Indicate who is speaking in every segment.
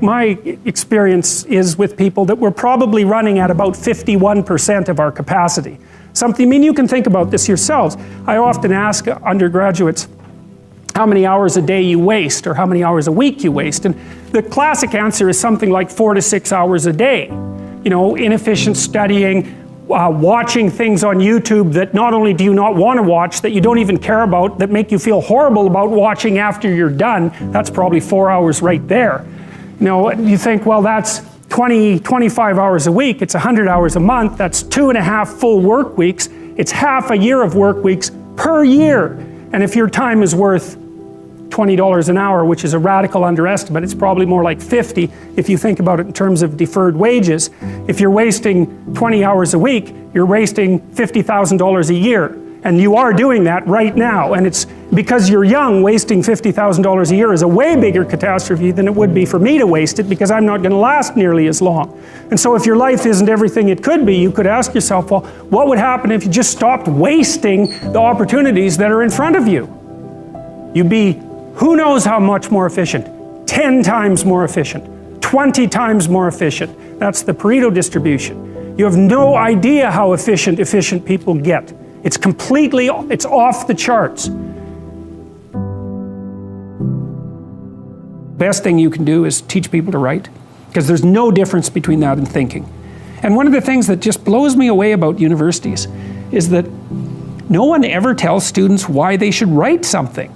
Speaker 1: My experience is with people that we're probably running at about 51% of our capacity. Something, I mean, you can think about this yourselves. I often ask undergraduates how many hours a day you waste or how many hours a week you waste. And the classic answer is something like 4 to 6 hours a day. You know, inefficient studying, watching things on YouTube that not only do you not want to watch, that you don't even care about, that make you feel horrible about watching after you're done. That's probably 4 hours right there. You know, you think, well, that's 20, 25 hours a week, it's 100 hours a month, that's 2.5 full work weeks, it's half a year of work weeks per year. And if your time is worth $20 an hour, which is a radical underestimate, it's probably more like 50 if you think about it in terms of deferred wages. If you're wasting 20 hours a week, you're wasting $50,000 a year. And you are doing that right now. And it's because you're young, wasting $50,000 a year is a way bigger catastrophe than it would be for me to waste it, because I'm not going to last nearly as long. And so if your life isn't everything it could be, you could ask yourself, well, what would happen if you just stopped wasting the opportunities that are in front of you? You'd be who knows how much more efficient? 10 times more efficient, 20 times more efficient. That's the Pareto distribution. You have no idea how efficient people get. It's completely, it's off the charts. Best thing you can do is teach people to write, because there's no difference between that and thinking. And one of the things that just blows me away about universities is that no one ever tells students why they should write something.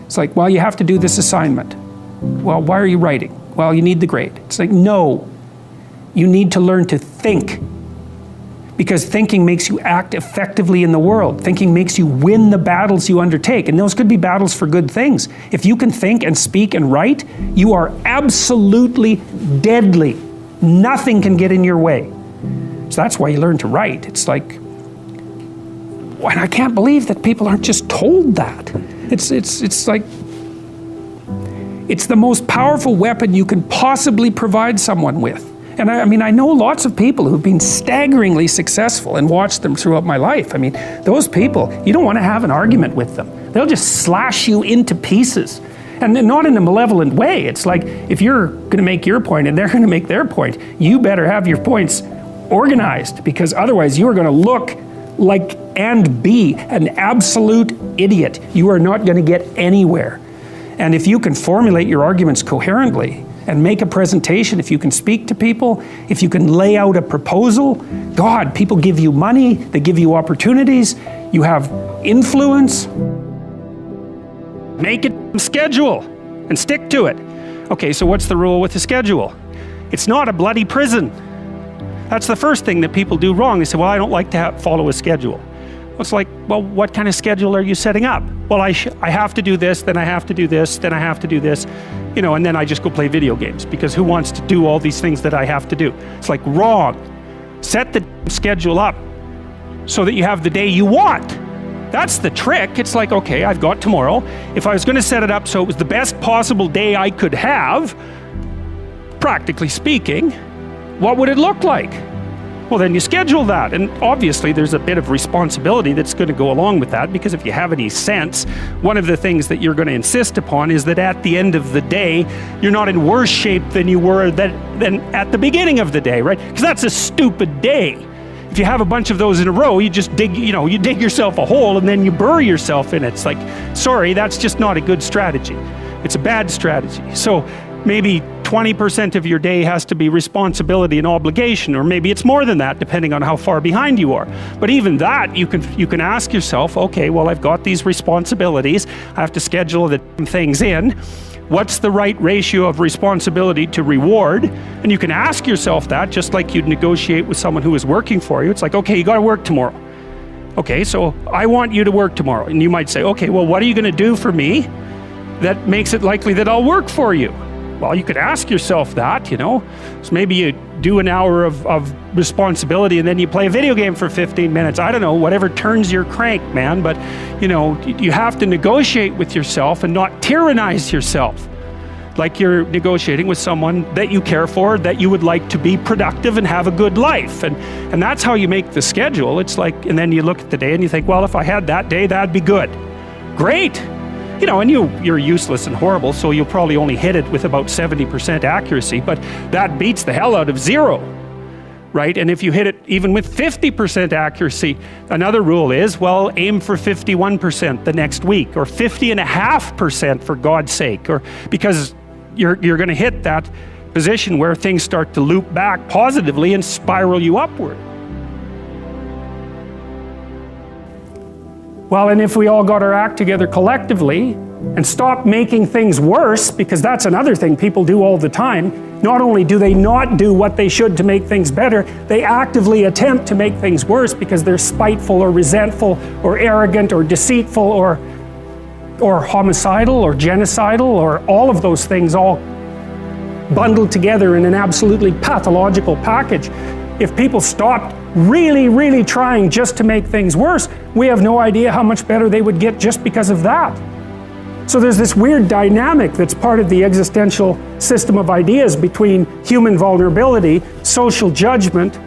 Speaker 1: It's like, well, you have to do this assignment. Well, why are you writing? Well, you need the grade. It's like, no. You need to learn to think. Because thinking makes you act effectively in the world. Thinking makes you win the battles you undertake. And those could be battles for good things. If you can think and speak and write, you are absolutely deadly. Nothing can get in your way. So that's why you learn to write. It's like, and I can't believe that people aren't just told that. It's like, it's the most powerful weapon you can possibly provide someone with. And I mean, I know lots of people who've been staggeringly successful and watched them throughout my life. I mean, those people, you don't want to have an argument with them. They'll just slash you into pieces. And not in a malevolent way. It's like, if you're going to make your point and they're going to make their point, you better have your points organized, because otherwise you are going to look like and be an absolute idiot. You are not going to get anywhere. And if you can formulate your arguments coherently and make a presentation, if you can speak to people, if you can lay out a proposal, God, people give you money, they give you opportunities, you have influence. Make a schedule and stick to it. Okay, so what's the rule with the schedule? It's not a bloody prison. That's the first thing that people do wrong. They say, well, I don't like to follow a schedule. It's like, well, what kind of schedule are you setting up? Well, I have to do this, then I have to do this, then I have to do this, you know, and then I just go play video games, because who wants to do all these things that I have to do? It's like, wrong. Set the schedule up so that you have the day you want. That's the trick. It's like, okay, I've got tomorrow. If I was going to set it up so it was the best possible day I could have, practically speaking, what would it look like? Well, then you schedule that, and obviously there's a bit of responsibility that's going to go along with that, because if you have any sense, one of the things that you're going to insist upon is that at the end of the day, you're not in worse shape than you were than at the beginning of the day, right? Because that's a stupid day. If you have a bunch of those in a row, you just dig, you know, you dig yourself a hole and then you bury yourself in it. It's like, sorry, that's just not a good strategy. It's a bad strategy. So maybe 20% of your day has to be responsibility and obligation, or maybe it's more than that, depending on how far behind you are. But even that, you can ask yourself, okay, well, I've got these responsibilities, I have to schedule the things in. What's the right ratio of responsibility to reward? And you can ask yourself that, just like you'd negotiate with someone who is working for you. It's like, okay, you got to work tomorrow. Okay, so I want you to work tomorrow. And you might say, okay, well, what are you going to do for me that makes it likely that I'll work for you? Well, you could ask yourself that, you know. So maybe you do an hour of responsibility and then you play a video game for 15 minutes. I don't know, whatever turns your crank, man. But, you know, you have to negotiate with yourself and not tyrannize yourself. Like you're negotiating with someone that you care for, that you would like to be productive and have a good life. And that's how you make the schedule. It's like, and then you look at the day and you think, well, if I had that day, that'd be good. Great. you know, and you're useless and horrible, so you'll probably only hit it with about 70% accuracy, but that beats the hell out of 0. Right? And if you hit it even with 50% accuracy, another rule is, well, aim for 51% the next week, or 50.5% for God's sake, or because you're going to hit that position where things start to loop back positively and spiral you upward. Well, and if we all got our act together collectively and stopped making things worse, because that's another thing people do all the time. Not only do they not do what they should to make things better, they actively attempt to make things worse because they're spiteful or resentful or arrogant or deceitful or homicidal or genocidal, or all of those things all bundled together in an absolutely pathological package. If people stopped really trying just to make things worse, we have no idea how much better they would get just because of that. So there's this weird dynamic that's part of the existential system of ideas between human vulnerability, social judgment,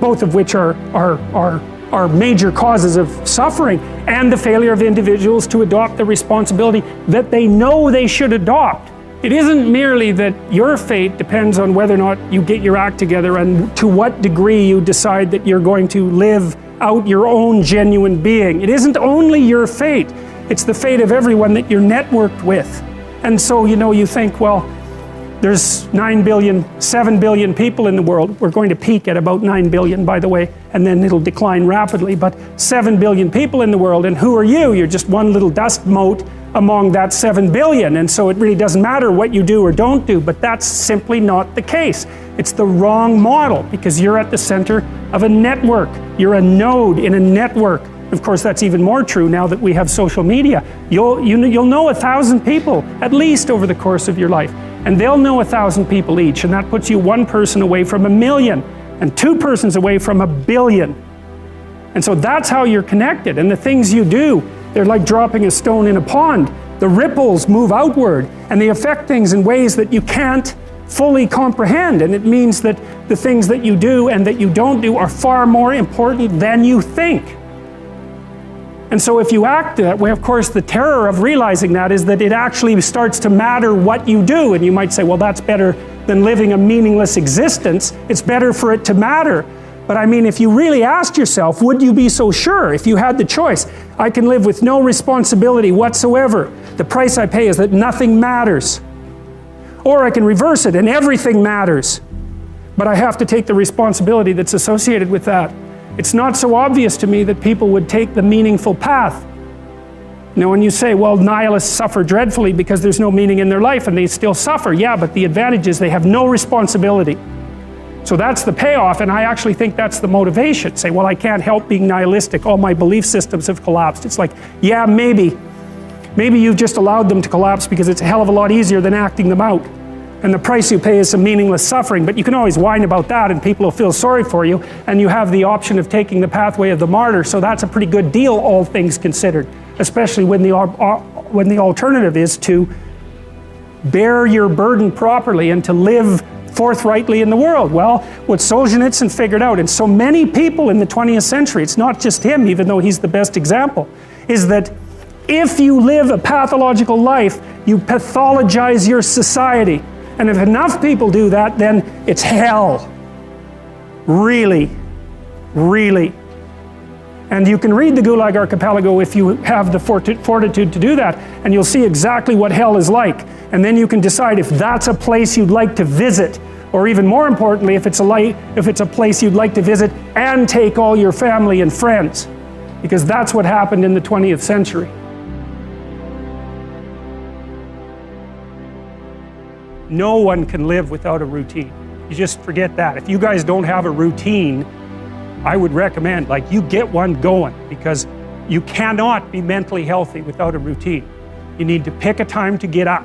Speaker 1: both of which are major causes of suffering, and the failure of individuals to adopt the responsibility that they know they should adopt. It isn't merely that your fate depends on whether or not you get your act together and to what degree you decide that you're going to live out your own genuine being. It isn't only your fate. It's the fate of everyone that you're networked with. And so, you know, you think, well, there's 7 billion people in the world. We're going to peak at about 9 billion, by the way, and then it'll decline rapidly, but 7 billion people in the world, and who are you? You're just one little dust mote among that 7 billion, and so it really doesn't matter what you do or don't do, but that's simply not the case. It's the wrong model, because you're at the center of a network. You're a node in a network. Of course, that's even more true now that we have social media. You'll know 1,000 people, at least over the course of your life. And they'll know 1,000 people each, and that puts you one person away from 1 million, and 2 persons away from 1 billion. And so that's how you're connected. And the things you do, they're like dropping a stone in a pond. The ripples move outward, and they affect things in ways that you can't fully comprehend. And it means that the things that you do and that you don't do are far more important than you think. And so if you act that way, of course, the terror of realizing that is that it actually starts to matter what you do. And you might say, well, that's better than living a meaningless existence. It's better for it to matter. But I mean, if you really asked yourself, would you be so sure if you had the choice? I can live with no responsibility whatsoever. The price I pay is that nothing matters. Or I can reverse it and everything matters. But I have to take the responsibility that's associated with that. It's not so obvious to me that people would take the meaningful path. You know, when you say, well, nihilists suffer dreadfully because there's no meaning in their life and they still suffer. Yeah, but the advantage is they have no responsibility. So that's the payoff, and I actually think that's the motivation. Say, well, I can't help being nihilistic. All my belief systems have collapsed. It's like, yeah, maybe you've just allowed them to collapse because it's a hell of a lot easier than acting them out. And the price you pay is some meaningless suffering, but you can always whine about that and people will feel sorry for you, and you have the option of taking the pathway of the martyr, so that's a pretty good deal, all things considered, especially when the alternative is to bear your burden properly and to live forthrightly in the world. Well, what Solzhenitsyn figured out, and so many people in the 20th century, it's not just him, even though he's the best example, is that if you live a pathological life, you pathologize your society. And if enough people do that, then it's hell. Really, really. And you can read the Gulag Archipelago if you have the fortitude to do that, and you'll see exactly what hell is like. And then you can decide if that's a place you'd like to visit, or even more importantly, if it's a place you'd like to visit and take all your family and friends. Because that's what happened in the 20th century. No one can live without a routine. You just forget that. If you guys don't have a routine, I would recommend, like, you get one going, because you cannot be mentally healthy without a routine. You need to pick a time to get up.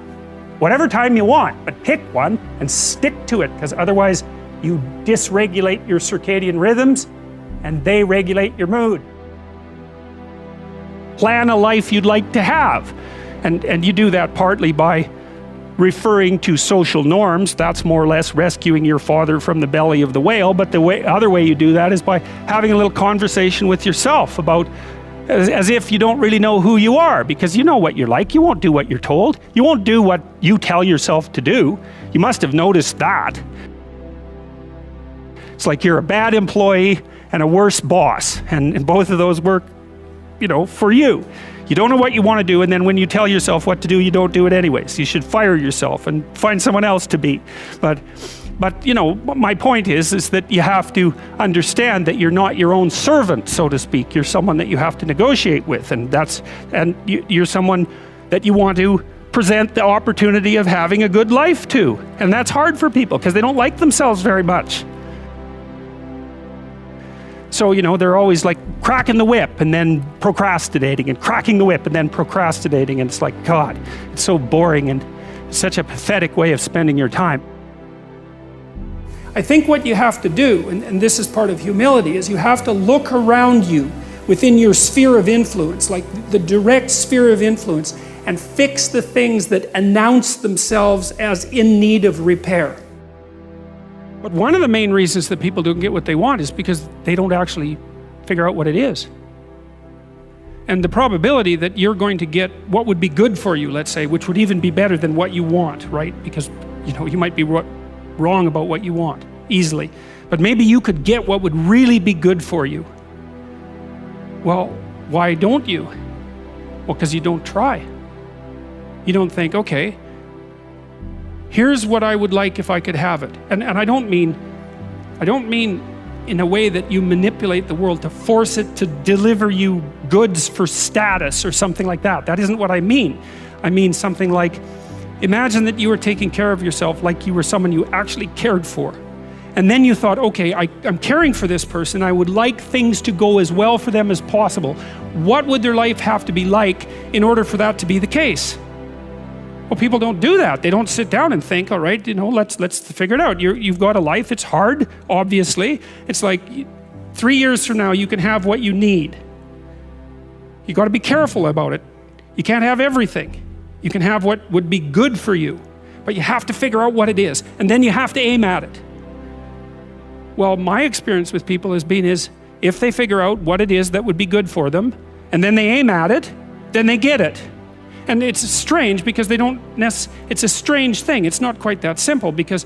Speaker 1: Whatever time you want, but pick one and stick to it, because otherwise you dysregulate your circadian rhythms and they regulate your mood. Plan a life you'd like to have. And you do that partly by referring to social norms. That's more or less rescuing your father from the belly of the whale, but the other way you do that is by having a little conversation with yourself about as if you don't really know who you are, because you know what you're like. You won't do what you're told. You won't do what you tell yourself to do. You must have noticed that. It's like you're a bad employee and a worse boss, and both of those work, for you. You don't know what you want to do, and then when you tell yourself what to do, you don't do it anyways. You should fire yourself and find someone else to be. But my point is that you have to understand that you're not your own servant, so to speak. You're someone that you have to negotiate with, and you're someone that you want to present the opportunity of having a good life to. And that's hard for people because they don't like themselves very much. So, they're always like cracking the whip and then procrastinating, and cracking the whip and then procrastinating. And it's like, God, it's so boring and such a pathetic way of spending your time. I think what you have to do, and this is part of humility, is you have to look around you within your sphere of influence, like the direct sphere of influence, and fix the things that announce themselves as in need of repair. But one of the main reasons that people don't get what they want is because they don't actually figure out what it is. And the probability that you're going to get what would be good for you, let's say, which would even be better than what you want, right? Because, you might be wrong about what you want, easily. But maybe you could get what would really be good for you. Well, why don't you? Well, because you don't try. You don't think, okay, here's what I would like if I could have it. And I don't mean in a way that you manipulate the world to force it to deliver you goods for status or something like that. That isn't what I mean. I mean something like, imagine that you were taking care of yourself like you were someone you actually cared for. And then you thought, okay, I'm caring for this person. I would like things to go as well for them as possible. What would their life have to be like in order for that to be the case? Well, people don't do that. They don't sit down and think, all right, let's figure it out. You've got a life. It's hard, obviously. It's like 3 years from now, you can have what you need. You got to be careful about it. You can't have everything. You can have what would be good for you, but you have to figure out what it is, and then you have to aim at it. Well, my experience with people has been if they figure out what it is that would be good for them, and then they aim at it, then they get it. And it's strange because it's a strange thing. It's not quite that simple because,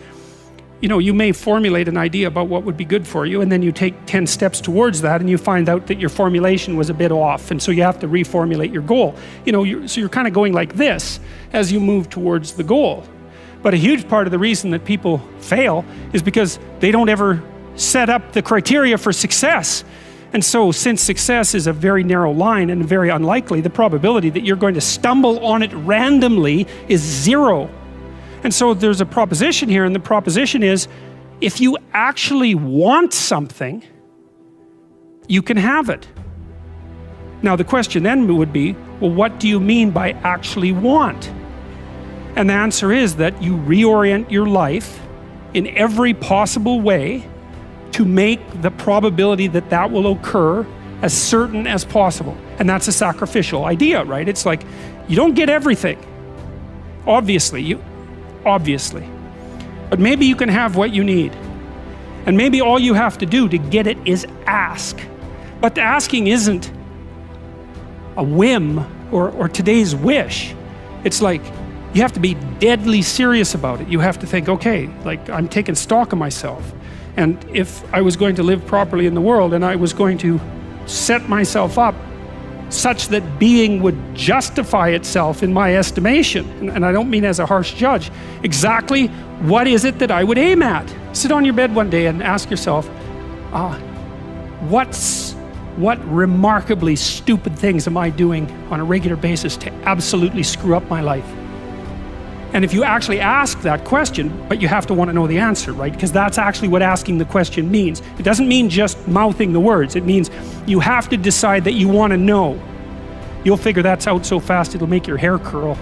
Speaker 1: you may formulate an idea about what would be good for you, and then you take 10 steps towards that, and you find out that your formulation was a bit off, and so you have to reformulate your goal. So you're kind of going like this as you move towards the goal. But a huge part of the reason that people fail is because they don't ever set up the criteria for success. And so, since success is a very narrow line and very unlikely, the probability that you're going to stumble on it randomly is 0. And so there's a proposition here, and the proposition is, if you actually want something, you can have it. Now the question then would be, well, what do you mean by actually want? And the answer is that you reorient your life in every possible way to make the probability that that will occur as certain as possible. And that's a sacrificial idea, right? It's like, you don't get everything. Obviously. But maybe you can have what you need. And maybe all you have to do to get it is ask. But the asking isn't a whim or today's wish. It's like, you have to be deadly serious about it. You have to think, okay, like I'm taking stock of myself. And if I was going to live properly in the world and I was going to set myself up such that being would justify itself in my estimation, and I don't mean as a harsh judge, exactly what is it that I would aim at? Sit on your bed one day and ask yourself, what remarkably stupid things am I doing on a regular basis to absolutely screw up my life? And if you actually ask that question, but you have to want to know the answer, right? Because that's actually what asking the question means. It doesn't mean just mouthing the words. It means you have to decide that you want to know. You'll figure that out so fast it'll make your hair curl.